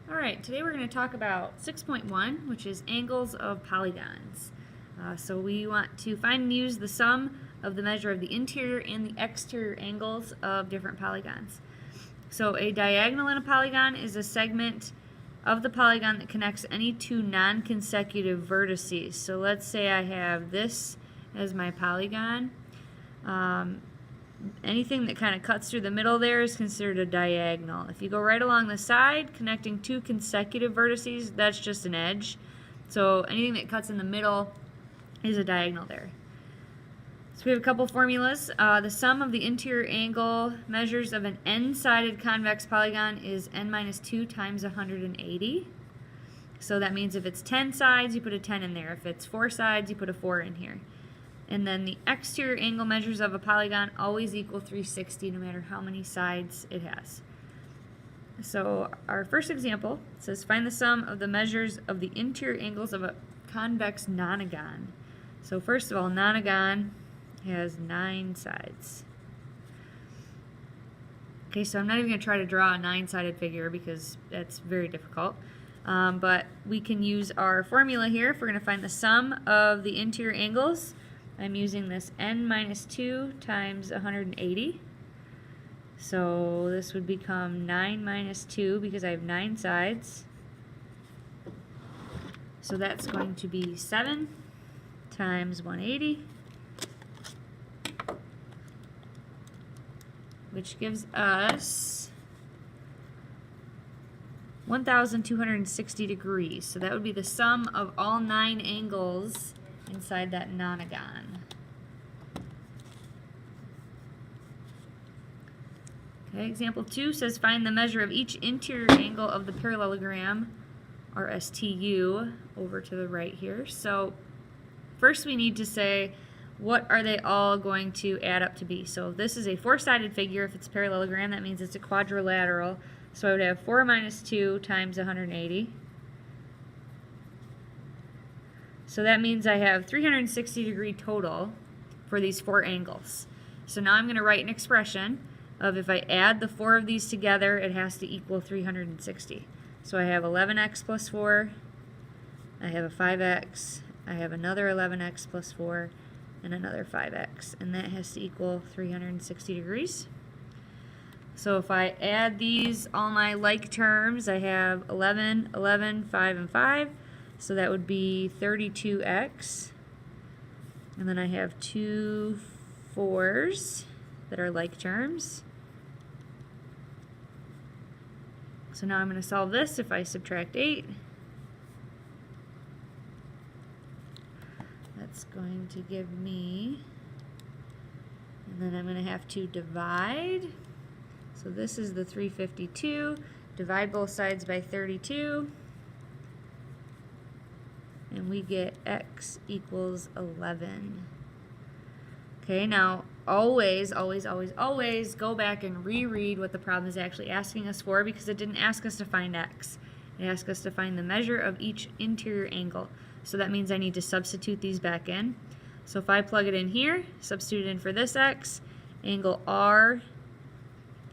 Alright, today we're going to talk about 6.1, which is angles of polygons. So we want to find and use the sum of the measure of the interior and the exterior angles of different polygons. So a diagonal in a polygon is a segment of the polygon that connects any two non-consecutive vertices. So let's say I have this as my polygon. Anything that kind of cuts through the middle there is considered a diagonal. If you go right along the side, connecting two consecutive vertices, that's just an edge. So anything that cuts in the middle is a diagonal there. So we have a couple formulas. The sum of the interior angle measures of an n-sided convex polygon is n minus 2 times 180. So that means if it's 10 sides, you put a 10 in there. If it's 4 sides, you put a 4 in here. And then the exterior angle measures of a polygon always equal 360 no matter how many sides it has. So our first example says find the sum of the measures of the interior angles of a convex nonagon. So first of all, nonagon has 9 sides. Okay, so I'm not even going to try to draw a 9-sided figure because that's very difficult. But we can use our formula here if we're going to find the sum of the interior angles. I'm using this n minus 2 times 180. So this would become 9 minus 2 because I have 9 sides. So that's going to be 7 times 180, which gives us 1,260 degrees. So that would be the sum of all 9 angles inside that nonagon. Okay, example 2 says find the measure of each interior angle of the parallelogram, or STU, over to the right here. So first we need to say what are they all going to add up to be. So this is a 4-sided figure. If it's a parallelogram, that means it's a quadrilateral. So I would have 4 minus 2 times 180. So that means I have 360 degree total for these 4 angles. So now I'm going to write an expression of if I add the 4 of these together, it has to equal 360. So I have 11x plus 4, I have a 5x, I have another 11x plus 4, and another 5x. And that has to equal 360 degrees. So if I add these, all my like terms, I have 11, 11, 5, and 5. So that would be 32x. And then I have 2 4s that are like terms. So now I'm going to solve this. If I subtract 8, that's going to give me, and then I'm going to have to divide. So this is the 352. Divide both sides by 32. And we get x equals 11. Okay, now always go back and reread what the problem is actually asking us for, because it didn't ask us to find x. It asked us to find the measure of each interior angle. So that means I need to substitute these back in. So if I plug it in here, substitute in for this x, angle R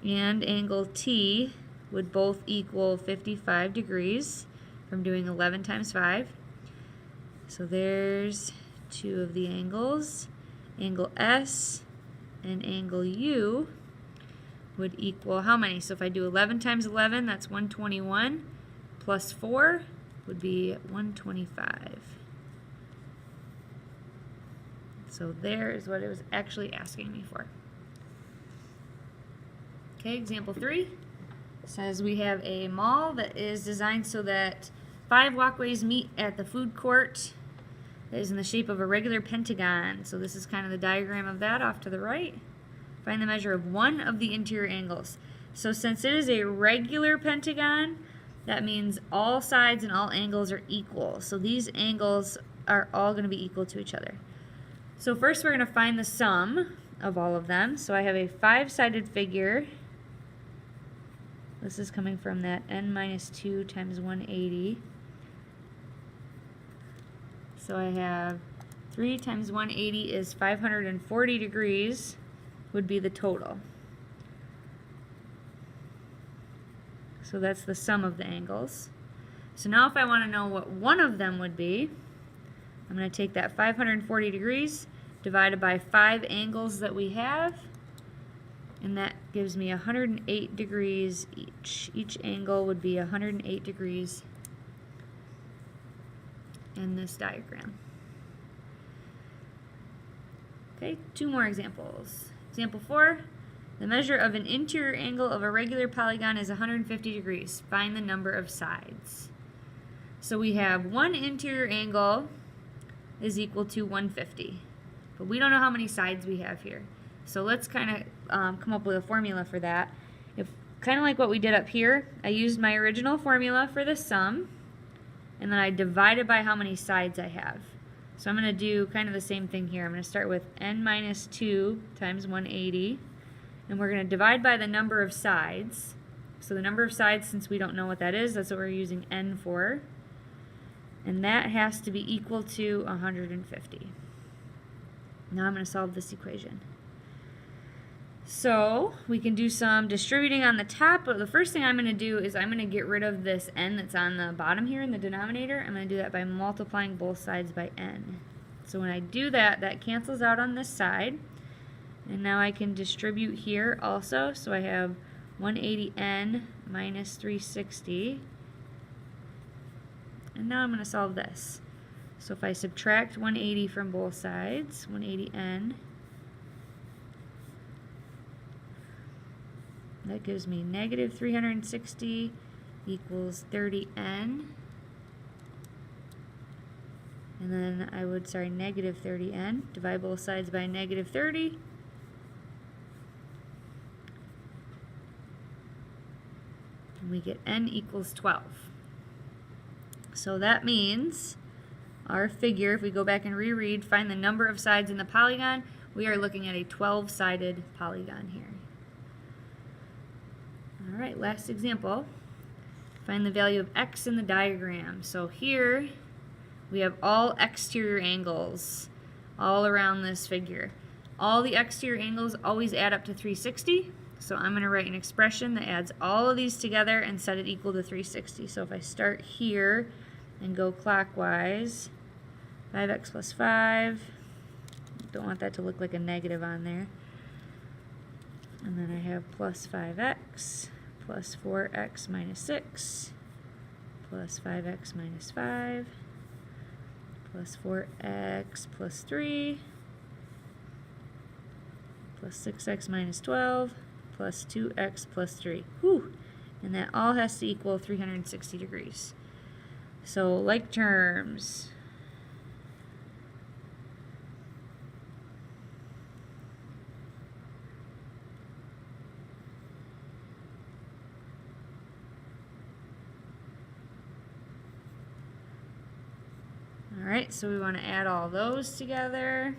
and angle T would both equal 55 degrees from doing 11 times 5. So there's 2 of the angles. Angle S and angle U would equal how many? So if I do 11 times 11, that's 121, plus 4 would be 125. So there is what it was actually asking me for. Okay, example 3 says we have a mall that is designed so that 5 walkways meet at the food court that is in the shape of a regular pentagon. So this is kind of the diagram of that off to the right. Find the measure of one of the interior angles. So since it is a regular pentagon, that means all sides and all angles are equal. So these angles are all going to be equal to each other. So first we're going to find the sum of all of them. So I have a 5-sided figure. This is coming from that n minus 2 times 180. So I have 3 times 180 is 540 degrees would be the total. So that's the sum of the angles. So now if I want to know what one of them would be, I'm going to take that 540 degrees divided by 5 angles that we have, and that gives me 108 degrees each. Each angle would be 108 degrees in this diagram. Okay, 2 more examples. Example 4, the measure of an interior angle of a regular polygon is 150 degrees. Find the number of sides. So we have one interior angle is equal to 150, but we don't know how many sides we have here. So let's kind of come up with a formula for that. If kind of like what we did up here, I used my original formula for the sum, and then I divided by how many sides I have. So I'm going to do kind of the same thing here. I'm going to start with n minus 2 times 180, and we're going to divide by the number of sides. So the number of sides, since we don't know what that is, that's what we're using n for. And that has to be equal to 150. Now I'm going to solve this equation. So we can do some distributing on the top, but the first thing I'm going to do is I'm going to get rid of this n that's on the bottom here in the denominator. I'm going to do that by multiplying both sides by n. So when I do that, that cancels out on this side. And now I can distribute here also. So I have 180n minus 360. And now I'm going to solve this. So if I subtract 180 from both sides, 180n, that gives me negative 360 equals 30n. And then I would, negative 30n. Divide both sides by negative 30. And we get n equals 12. So that means our figure, if we go back and reread, find the number of sides in the polygon, we are looking at a 12-sided polygon here. Alright, last example. Find the value of x in the diagram. So here we have all exterior angles all around this figure. All the exterior angles always add up to 360. So I'm going to write an expression that adds all of these together and set it equal to 360. So if I start here and go clockwise, 5x plus 5, don't want that to look like a negative on there. And then I have plus 5x plus 4x minus 6 plus 5x minus 5 plus 4x plus 3 plus 6x minus 12 plus 2x plus 3. Whew. And that all has to equal 360 degrees. So like terms. Alright, so we want to add all those together.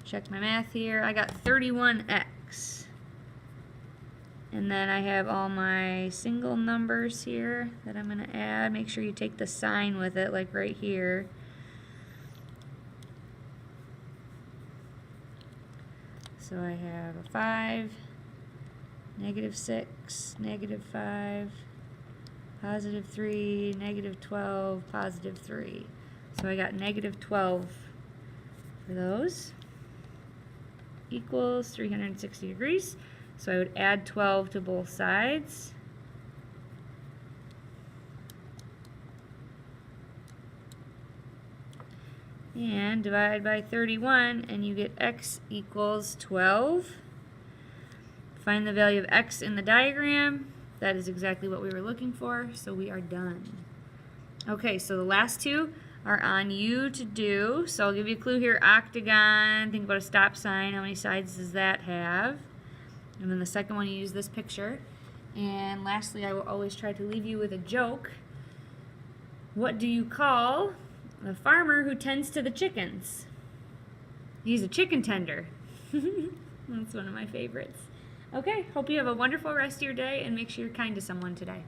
Check my math here. I got 31x. And then I have all my single numbers here that I'm going to add. Make sure you take the sign with it, like right here. So I have a 5, negative 6, negative 5, positive 3, negative 12, positive 3. So I got negative 12 for those. Equals 360 degrees. So I would add 12 to both sides. And divide by 31, and you get x equals 12. Find the value of x in the diagram. That is exactly what we were looking for, so we are done. Okay, so the last two are on you to do. So I'll give you a clue here. Octagon, think about a stop sign. How many sides does that have? And then the second one, you use this picture. And lastly, I will always try to leave you with a joke. What do you call the farmer who tends to the chickens? He's a chicken tender. That's one of my favorites. Okay, hope you have a wonderful rest of your day, and make sure you're kind to someone today.